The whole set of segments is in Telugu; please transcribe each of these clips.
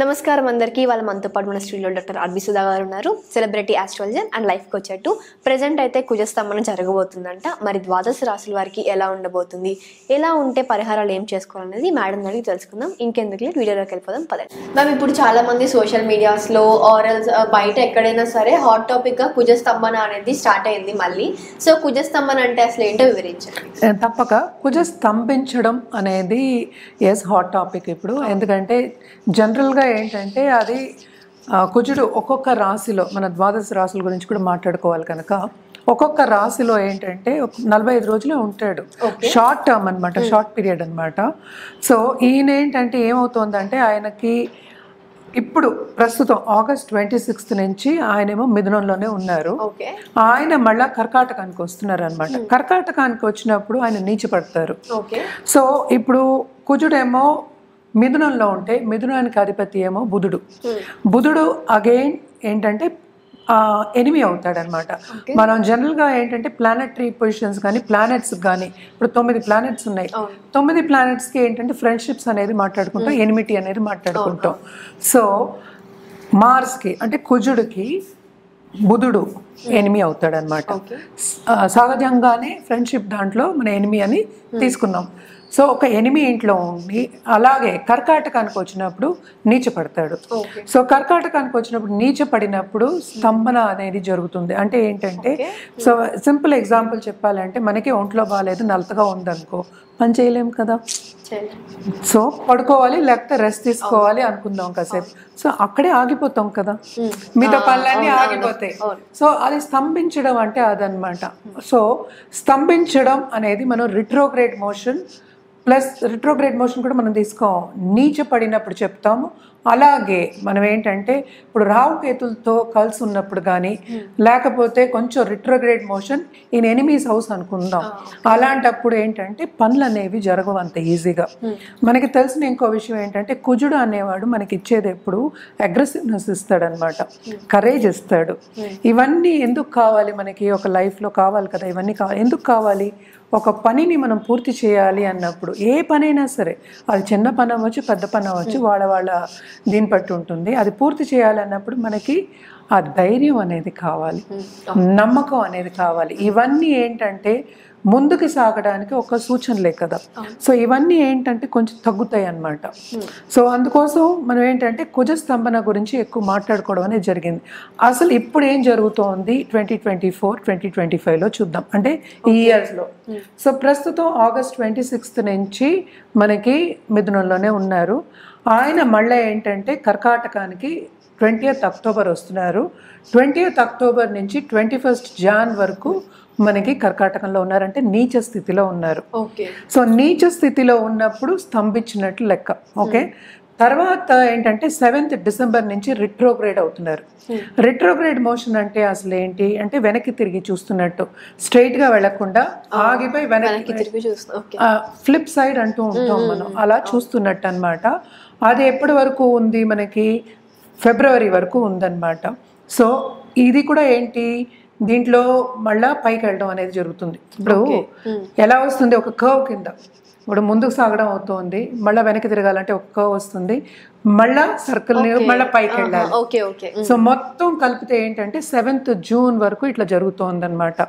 నమస్కారం అందరికీ. వాళ్ళ మనతో పాటు మన స్టూడియోలో డాక్టర్ ఆర్బి సుధా గారు ఉన్నారు. Celebrity astrologer and life coach అటు. ప్రెజెంట్ అయితే కుజస్తంభనం జరగబోతుందంట. మరి ద్వాదశ రాశుల వారికి ఎలా ఉండబోతుంది, ఎలా ఉంటే పరిహారాలు ఏం చేసుకోవాలనేది మేడం అడిగి తెలుసుకుందాం. ఇంకెందుకు లేదు, వీడియోలోకి వెళ్ళిపోదాం పదండి. మ్యామ్, ఇప్పుడు చాలా మంది సోషల్ మీడియాస్లో ఆరల్స్ బయట ఎక్కడైనా సరే హాట్ టాపిక్గా కుజస్తంభన అనేది స్టార్ట్ అయింది మళ్ళీ. సో కుజస్తంభన అంటే అసలు ఏంటో వివరించండి. తప్పక కుజ స్తంభించడం అనేది ఎస్ హాట్ టాపిక్ ఇప్పుడు. ఎందుకంటే జనరల్గా ఏంటంటే అది కుజుడు ఒక్కొక్క రాశిలో, మన ద్వాదశ రాశుల గురించి కూడా మాట్లాడుకోవాలి కనుక, ఒక్కొక్క రాశిలో ఏంటంటే 45 రోజులే ఉంటాడు. షార్ట్ టర్మ్ అనమాట, షార్ట్ పీరియడ్ అనమాట. సో ఈయన ఏంటంటే ఏమవుతుందంటే ఆయనకి ఇప్పుడు ప్రస్తుతం August 26 నుంచి ఆయనేమో మిథునంలోనే ఉన్నారు. ఆయన మళ్ళా కర్కాటకానికి వస్తున్నారు అనమాట. కర్కాటకానికి వచ్చినప్పుడు ఆయన నీచపడతారు. సో ఇప్పుడు కుజుడేమో మిథునంలో ఉంటే మిథునానికి అధిపతి ఏమో బుధుడు. బుధుడు అగైన్ ఏంటంటే ఎనిమి అవుతాడనమాట. మనం జనరల్గా ఏంటంటే ప్లానెటరీ పొజిషన్స్ కానీ ప్లానెట్స్ కానీ ఇప్పుడు 9 ప్లానెట్స్ ఉన్నాయి. 9 ప్లానెట్స్కి ఏంటంటే ఫ్రెండ్షిప్స్ అనేది మాట్లాడుకుంటాం, ఎనిమిటీ అనేది మాట్లాడుకుంటాం. సో మార్స్కి అంటే కుజుడికి బుధుడు ఎనిమి అవుతాడనమాట. సహజంగానే ఫ్రెండ్షిప్ దాంట్లో మన ఎనిమి అని తీసుకున్నాం. సో ఒక ఎనిమి ఇంట్లో ఉండి అలాగే కర్కాటకానికి వచ్చినప్పుడు నీచపడతాడు. సో కర్కాటకానికి వచ్చినప్పుడు నీచపడినప్పుడు స్తంభన అనేది జరుగుతుంది. అంటే ఏంటంటే, సో సింపుల్ ఎగ్జాంపుల్ చెప్పాలంటే మనకి ఒంట్లో బాగాలేదు, నలతగా ఉందనుకో, పని చేయలేము కదా. సో పడుకోవాలి, లేకపోతే రెస్ట్ తీసుకోవాలి అనుకుందాం కాసేపు. సో అక్కడే ఆగిపోతాం కదా, మిగతా పనులన్నీ ఆగిపోతాయి. సో అది స్తంభించడం అంటే అదనమాట. సో స్తంభించడం అనేది మనం retrograde motion plus retrograde motion కూడా మనం తీసుకోం, నీచ పడినప్పుడు చెప్తాము. అలాగే మనం ఏంటంటే ఇప్పుడు రాహుకేతులతో కలిసి ఉన్నప్పుడు కానీ, లేకపోతే కొంచెం retrograde motion in enemies house అనుకుందాం, అలాంటప్పుడు ఏంటంటే పనులు అనేవి జరగవు అంత ఈజీగా. మనకి తెలిసిన ఇంకో విషయం ఏంటంటే కుజుడు అనేవాడు మనకి ఇచ్చేది ఎప్పుడు అగ్రెసివ్నెస్ ఇస్తాడనమాట, కరేజ్ ఇస్తాడు. ఇవన్నీ ఎందుకు కావాలి మనకి, ఒక లైఫ్లో కావాలి కదా ఇవన్నీ. ఎందుకు కావాలి? ఒక పనిని మనం పూర్తి చేయాలి అన్నప్పుడు, ఏ పనైనా సరే, అది చిన్న పని అవ్వచ్చు, పెద్ద పని అవ్వచ్చు, వాళ్ళ దీన్ని బట్టి ఉంటుంది. అది పూర్తి చేయాలన్నప్పుడు మనకి ఆ ధైర్యం అనేది కావాలి, నమ్మకం అనేది కావాలి. ఇవన్నీ ఏంటంటే ముందుకు సాగడానికి ఒక సూచనలే కదా. సో ఇవన్నీ ఏంటంటే కొంచెం తగ్గుతాయి అన్నమాట. సో అందుకోసం మనం ఏంటంటే కుజస్తంభన గురించి ఎక్కువ మాట్లాడుకోవడం అనేది జరిగింది. అసలు ఇప్పుడు ఏం జరుగుతోంది 2024, 2025లో చూద్దాం, అంటే ఈ ఇయర్స్లో. సో ప్రస్తుతం August 26 నుంచి మనకి మిథునంలోనే ఉన్నారు. ఆయన మళ్ళీ ఏంటంటే కర్కాటకానికి 20th October వస్తున్నారు. 20th October నుంచి 21st Jan వరకు మనకి కర్కాటకంలో ఉన్నారంటే నీచ స్థితిలో ఉన్నారు. సో నీచ స్థితిలో ఉన్నప్పుడు స్తంభించినట్లు లెక్క. ఓకే, తర్వాత ఏంటంటే 7th December నుంచి రిట్రోగ్రేడ్ అవుతున్నారు. రిట్రోగ్రేడ్ మోషన్ అంటే అసలు ఏంటి అంటే వెనక్కి తిరిగి చూస్తున్నట్టు, స్ట్రైట్గా వెళ్లకుండా ఆగిపోయి వెనక్కి తిరిగి ఫ్లిప్ సైడ్ అంటూ ఉంటాం మనం, అలా చూస్తున్నట్టు అనమాట. అది ఎప్పటి వరకు ఉంది మనకి? February వరకు ఉందన్నమాట. సో ఇది కూడా ఏంటి, దీంట్లో మళ్ళా పైకి వెళ్ళడం అనేది జరుగుతుంది. ఇప్పుడు ఎలా వస్తుంది, ఒక కర్వ్ కింద ఇప్పుడు ముందుకు సాగడం అవుతుంది, మళ్ళీ వెనక్కి తిరగాలంటే ఒక కర్వ్ వస్తుంది, మళ్ళా సర్కిల్ మళ్ళీ పైకి వెళ్ళాలి. సో మొత్తం కలిపితే ఏంటంటే 7th June వరకు ఇట్లా జరుగుతోంది అనమాట.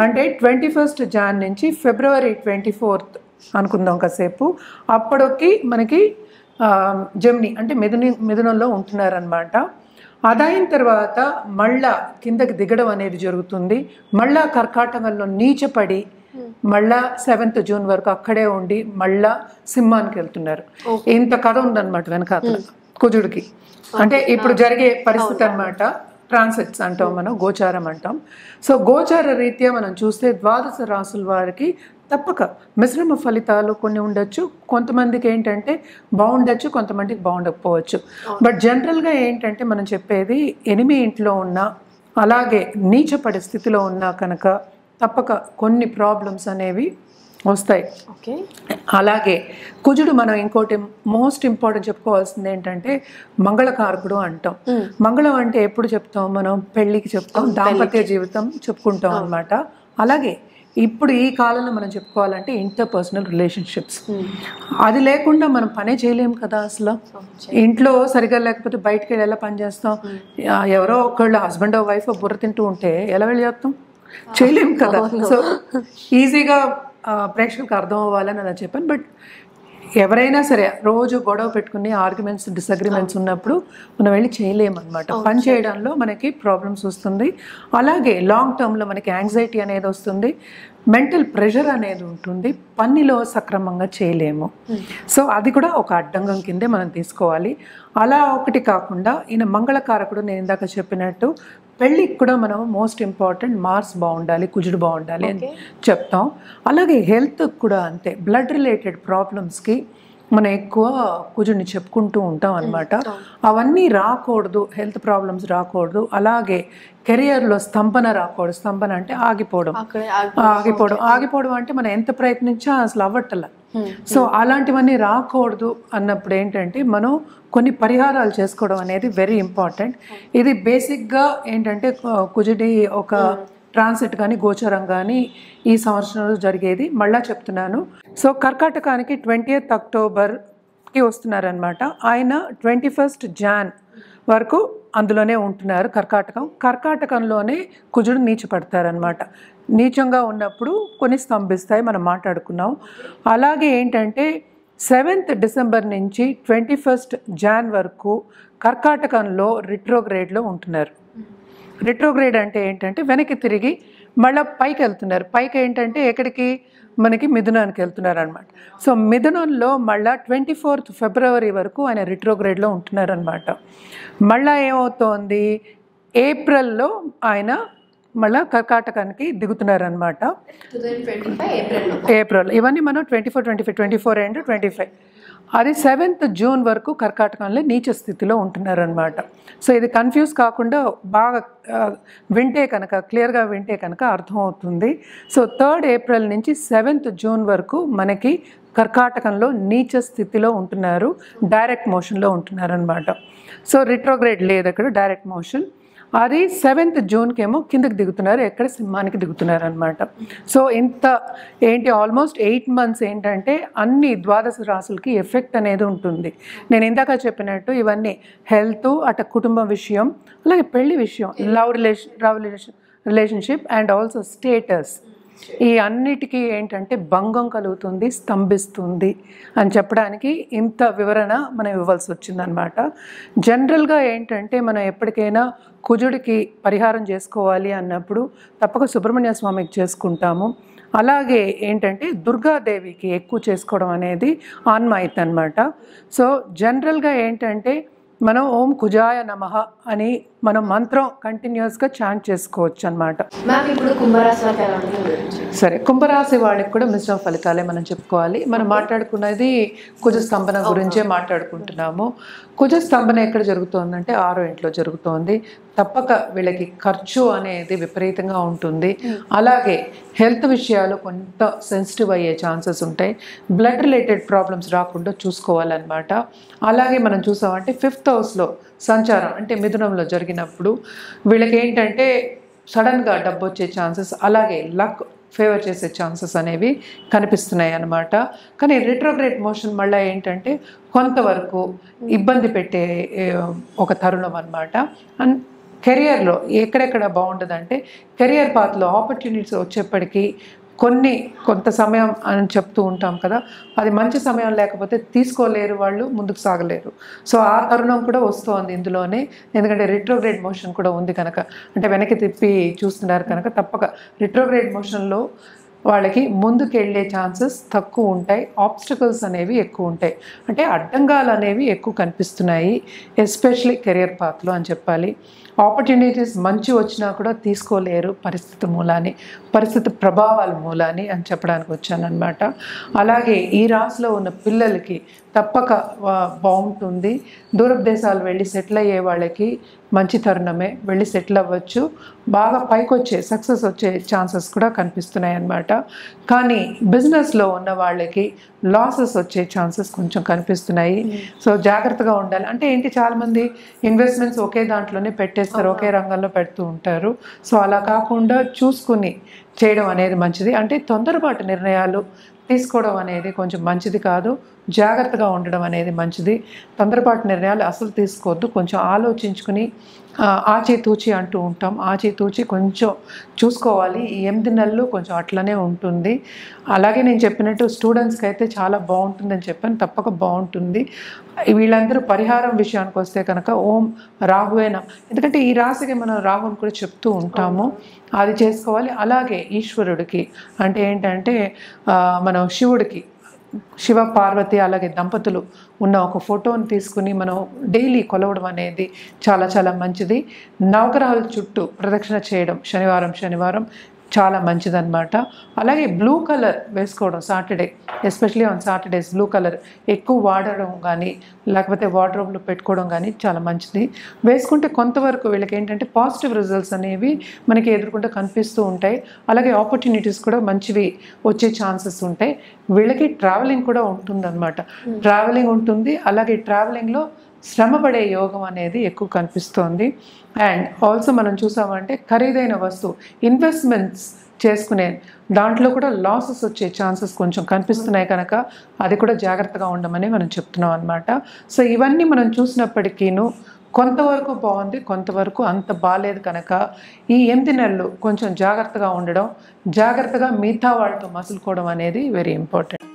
అంటే 21st Jan నుంచి February 24th అనుకుందాం కాసేపు. అప్పటికి మనకి జెమిని అంటే మిథునంలో ఉంటున్నారనమాట. అదైన తర్వాత మళ్ళా కిందకి దిగడం అనేది జరుగుతుంది. మళ్ళా కర్కాటకంలో నీచపడి మళ్ళా 7th June వరకు అక్కడే ఉండి మళ్ళా సింహానికి వెళ్తున్నారు. ఇంత కథ ఉందన్నమాట వెనకాతల కుజుడికి. అంటే ఇప్పుడు జరిగే పరిస్థితి అనమాట. ట్రాన్సిట్స్ అంటాం మనం, గోచారం అంటాం. సో గోచార రీత్యా మనం చూస్తే ద్వాదశ రాసుల వారికి తప్పక మిశ్రమ ఫలితాలు కొన్ని ఉండొచ్చు. కొంతమందికి ఏంటంటే బాగుండొచ్చు, కొంతమందికి బాగుండకపోవచ్చు. బట్ జనరల్గా ఏంటంటే మనం చెప్పేది ఎనిమి ఇంట్లో ఉన్నా, అలాగే నీచపడే స్థితిలో ఉన్నా కనుక తప్పక కొన్ని ప్రాబ్లమ్స్ అనేవి వస్తాయి. అలాగే కుజుడు మనం ఇంకోటి మోస్ట్ ఇంపార్టెంట్ చెప్పుకోవాల్సింది ఏంటంటే మంగళకారకుడు అంటాం. మంగళం అంటే ఎప్పుడు చెప్తాం మనం? పెళ్ళికి చెప్తాం, దాంపత్య జీవితం చెప్పుకుంటాం అనమాట. అలాగే ఇప్పుడు ఈ కాలంలో మనం చెప్పుకోవాలంటే ఇంటర్పర్సనల్ రిలేషన్షిప్స్. అది లేకుండా మనం పనే చేయలేము కదా అసలు. ఇంట్లో సరిగా లేకపోతే బయటకు వెళ్ళి ఎలా పని చేస్తాం? ఎవరో ఒకళ్ళు హస్బెండ్ వైఫ్ బుర్ర తింటూ ఉంటే ఎలా వెళ్ళి చేస్తాం? చేయలేము కదా. సో ఈజీగా ప్రేక్షకులకు అర్థం అవ్వాలని అలా చెప్పాను. బట్ ఎవరైనా సరే రోజు గొడవ పెట్టుకుని ఆర్గ్యుమెంట్స్ డిసగ్రిమెంట్స్ ఉన్నప్పుడు మనం వెళ్ళి చేయలేము అనమాట. పని చేయడంలో మనకి ప్రాబ్లమ్స్ వస్తుంది. అలాగే లాంగ్ టర్మ్లో మనకి యాంగ్జైటీ అనేది వస్తుంది, మెంటల్ ప్రెషర్ అనేది ఉంటుంది, పనిలో సక్రమంగా చేయలేము. సో అది కూడా ఒక అడ్డంగం కిందే మనం తీసుకోవాలి. అలా ఒకటి కాకుండా ఈయన మంగళకారకుడు, నేను ఇందాక చెప్పినట్టు పెళ్ళికి కూడా మనం మోస్ట్ ఇంపార్టెంట్ మార్స్ బాగుండాలి, కుజుడు బాగుండాలి అని చెప్తాం. అలాగే హెల్త్ కూడా అంతే. బ్లడ్ రిలేటెడ్ ప్రాబ్లమ్స్కి మనం ఎక్కువ కుజుడిని చెప్పుకుంటూ ఉంటాం అనమాట. అవన్నీ రాకూడదు, హెల్త్ ప్రాబ్లమ్స్ రాకూడదు. అలాగే కెరియర్లో స్తంభన రాకూడదు. స్తంభన అంటే ఆగిపోవడం. ఆగిపోవడం అంటే మనం ఎంత ప్రయత్నించా అసలు అవ్వట్ల. సో అలాంటివన్నీ రాకూడదు అన్నప్పుడు ఏంటంటే మనం కొన్ని పరిహారాలు చేసుకోవడం అనేది వెరీ ఇంపార్టెంట్. ఇది బేసిక్గా ఏంటంటే కుజుడి ఒక ట్రాన్సిట్ కానీ గోచరం కానీ ఈ సంవత్సరంలో జరిగేది. మళ్ళా చెప్తున్నాను. సో కర్కాటకానికి 20th అక్టోబర్కి వస్తున్నారనమాట. ఆయన 21st జాన్ వరకు అందులోనే ఉంటున్నారు. కర్కాటకంలోనే కుజుడు నీచపడతారనమాట. నీచంగా ఉన్నప్పుడు కొన్ని స్తంభిస్తాయి, మనం మాట్లాడుకున్నాం. అలాగే ఏంటంటే 7th డిసెంబర్ నుంచి 21st జాన్ వరకు కర్కాటకంలో రిట్రోగ్రేడ్లో ఉంటున్నారు. రిట్రోగ్రేడ్ అంటే ఏంటంటే వెనక్కి తిరిగి మళ్ళీ పైకి వెళ్తున్నారు. పైకి ఏంటంటే ఎక్కడికి, మనకి మిథునానికి వెళ్తున్నారు అనమాట. సో మిథునంలో మళ్ళీ 24th ఫిబ్రవరి వరకు ఆయన రిట్రోగ్రేడ్లో ఉంటున్నారు అనమాట. మళ్ళీ ఏమవుతోంది, ఏప్రిల్లో ఆయన మళ్ళీ కర్కాటకానికి దిగుతున్నారనమాట. ఏప్రిల్. ఇవన్నీ మనం 24, 25, 24 and 25. అది 7th జూన్ వరకు కర్కాటకంలో నీచ స్థితిలో ఉంటున్నారనమాట. సో ఇది కన్ఫ్యూజ్ కాకుండా బాగా వింటే కనుక, క్లియర్గా వింటే కనుక అర్థమవుతుంది. సో 3rd ఏప్రిల్ నుంచి 7th జూన్ వరకు మనకి కర్కాటకంలో నీచ స్థితిలో ఉంటున్నారు, డైరెక్ట్ మోషన్లో ఉంటున్నారు అనమాట. సో రిట్రోగ్రేడ్ లేదు అక్కడ, డైరెక్ట్ మోషన్. అది 7th జూన్కి ఏమో కిందకి దిగుతున్నారు, ఎక్కడ సింహానికి దిగుతున్నారు అనమాట. సో ఇంత ఏంటి ఆల్మోస్ట్ 8 months ఏంటంటే అన్ని ద్వాదశ రాశులకి ఎఫెక్ట్ అనేది ఉంటుంది. నేను ఇందాక చెప్పినట్టు ఇవన్నీ హెల్త్, అటు కుటుంబ విషయం, అలాగే పెళ్లి విషయం, love relationship and also status, ఈ అన్నిటికీ ఏంటంటే భంగం కలుగుతుంది, స్తంభిస్తుంది అని చెప్పడానికి ఇంత వివరణ మనం ఇవ్వాల్సి వచ్చిందనమాట. జనరల్గా ఏంటంటే మనం ఎప్పటికైనా కుజుడికి పరిహారం చేసుకోవాలి అన్నప్పుడు తప్పక సుబ్రహ్మణ్య స్వామికి చేసుకుంటాము. అలాగే ఏంటంటే దుర్గాదేవికి ఎక్కువ చేసుకోవడం అనేది ఆన్మాయిత్ అనమాట. సో జనరల్గా ఏంటంటే మనం ఓం కుజాయ నమః అని మనం మంత్రం కంటిన్యూస్గా చాంట్ చేసుకోవచ్చు అనమాట. సరే, కుంభరాశి వాళ్ళకి కూడా మిశ్రమ ఫలితాలే మనం చెప్పుకోవాలి. మనం మాట్లాడుకున్నది కుజ స్తంభన గురించే మాట్లాడుకుంటున్నాము. కుజ స్తంభన ఎక్కడ జరుగుతోందంటే 6వ ఇంట్లో జరుగుతోంది. తప్పక వీళ్ళకి ఖర్చు అనేది విపరీతంగా ఉంటుంది. అలాగే హెల్త్ విషయాలు కొంత సెన్సిటివ్ అయ్యే ఛాన్సెస్ ఉంటాయి. బ్లడ్ రిలేటెడ్ ప్రాబ్లమ్స్ రాకుండా చూసుకోవాలన్నమాట. అలాగే మనం చూసామంటే 5th హౌస్లో సంచారం అంటే మిథునంలో జరిగినప్పుడు వీళ్ళకి ఏంటంటే సడన్గా డబ్బు వచ్చే ఛాన్సెస్, అలాగే లక్ ఫేవర్ చేసే ఛాన్సెస్ అనేవి కనిపిస్తున్నాయి అన్నమాట. కానీ రిట్రోగ్రేడ్ మోషన్ మళ్ళీ ఏంటంటే కొంతవరకు ఇబ్బంది పెట్టే ఒక తరుణం అన్నమాట. అండ్ కెరియర్లో ఎక్కడెక్కడ బాగుంటుందంటే కెరియర్ పాత్లో ఆపర్చునిటీస్ వచ్చేప్పటికీ కొంత సమయం అని చెప్తూ ఉంటాం కదా, అది మంచి సమయం లేకపోతే తీసుకోలేరు, వాళ్ళు ముందుకు సాగలేరు. సో ఆ తరుణం కూడా వస్తుంది ఇందులోనే. ఎందుకంటే రిట్రోగ్రేడ్ మోషన్ కూడా ఉంది కనుక, అంటే వెనక్కి తిప్పి చూస్తున్నారు కనుక తప్పక రిట్రోగ్రేడ్ మోషన్లో వాళ్ళకి ముందుకు వెళ్ళే ఛాన్సెస్ తక్కువ ఉంటాయి. ఆబ్స్టకల్స్ అనేవి ఎక్కువ ఉంటాయి, అంటే అడ్డంగాలు అనేవి ఎక్కువ కనిపిస్తున్నాయి, ఎస్పెషలీ కెరియర్ పాత్లో అని చెప్పాలి. ఆపర్చునిటీస్ మంచి వచ్చినా కూడా తీసుకోలేరు పరిస్థితి ప్రభావాల మూలాన్ని అని చెప్పడానికి వచ్చానన్నమాట. అలాగే ఈ రాశిలో ఉన్న పిల్లలకి తప్పక బాగుంటుంది. దూరపు దేశాలు వెళ్ళి సెటిల్ అయ్యే వాళ్ళకి మంచి తరుణమే, వెళ్ళి సెటిల్ అవ్వచ్చు. బాగా పైకి వచ్చే సక్సెస్ వచ్చే ఛాన్సెస్ కూడా కనిపిస్తున్నాయి అన్నమాట. కానీ బిజినెస్లో ఉన్న వాళ్ళకి లాసెస్ వచ్చే ఛాన్సెస్ కొంచెం కనిపిస్తున్నాయి. సో జాగ్రత్తగా ఉండాలి. అంటే ఏంటి, చాలామంది ఇన్వెస్ట్మెంట్స్ ఒకే దాంట్లోనే పెట్టేస్తారు, ఒకే రంగంలో పెడుతూ ఉంటారు. సో అలా కాకుండా చూసుకుని చేయడం అనేది మంచిది. అంటే తొందరపాటు నిర్ణయాలు తీసుకోవడం అనేది కొంచెం మంచిది కాదు. జాగ్రత్తగా ఉండడం అనేది మంచిది. తొందరపాటు నిర్ణయాలు అసలు తీసుకోవద్దు. కొంచెం ఆలోచించుకుని ఆచితూచి అంటూ ఉంటాం, ఆచితూచి కొంచెం చూసుకోవాలి. ఈ 8 నెలలు కొంచెం అట్లనే ఉంటుంది. అలాగే నేను చెప్పినట్టు స్టూడెంట్స్కి అయితే చాలా బాగుంటుందని చెప్పాను, తప్పక బాగుంటుంది. వీళ్ళందరూ పరిహారం విషయానికి వస్తే కనుక ఓం రాహువేన, ఎందుకంటే ఈ రాశికి మనం రాహుని కూడా చెప్తూ ఉంటాము, అది చేసుకోవాలి. అలాగే ఈశ్వరుడికి అంటే ఏంటంటే మనం శివుడికి, శివ పార్వతి అలాగే దంపతులు ఉన్న ఒక ఫోటోని తీసుకుని మనం డైలీ కొలవడం అనేది చాలా చాలా మంచిది. నవగ్రహాల చుట్టూ ప్రదక్షిణ చేయడం శనివారం చాలా మంచిదన్నమాట. అలాగే బ్లూ కలర్ వేసుకోవడం Saturday, especially on Saturdays blue colour ఎక్కువ వాడడం కానీ లేకపోతే వార్డ్రోబ్లో పెట్టుకోవడం కానీ చాలా మంచిది. వేసుకుంటే కొంతవరకు వీళ్ళకి ఏంటంటే పాజిటివ్ రిజల్ట్స్ అనేవి మనకి ఎదుర్కొంటూ కనిపిస్తూ ఉంటాయి. అలాగే ఆపర్చునిటీస్ కూడా మంచివి వచ్చే ఛాన్సెస్ ఉంటాయి. వీళ్ళకి ట్రావెలింగ్ కూడా ఉంటుందన్నమాట, ట్రావెలింగ్ ఉంటుంది. అలాగే ట్రావెలింగ్లో శ్రమపడే యోగం అనేది ఎక్కువ కనిపిస్తోంది. అండ్ ఆల్సో మనం చూసామంటే ఖరీదైన వస్తువు ఇన్వెస్ట్మెంట్స్ చేసుకునే దాంట్లో కూడా లాసెస్ వచ్చే ఛాన్సెస్ కొంచెం కనిపిస్తున్నాయి కనుక అది కూడా జాగ్రత్తగా ఉండమని మనం చెప్తున్నాం అన్నమాట. సో ఇవన్నీ మనం చూసినప్పటికీను కొంతవరకు బాగుంది, కొంతవరకు అంత బాగాలేదు కనుక ఈ 8 నెలలు కొంచెం జాగ్రత్తగా ఉండడం, జాగ్రత్తగా మిగతా వాళ్ళతో మసులుకోవడం అనేది వెరీ ఇంపార్టెంట్.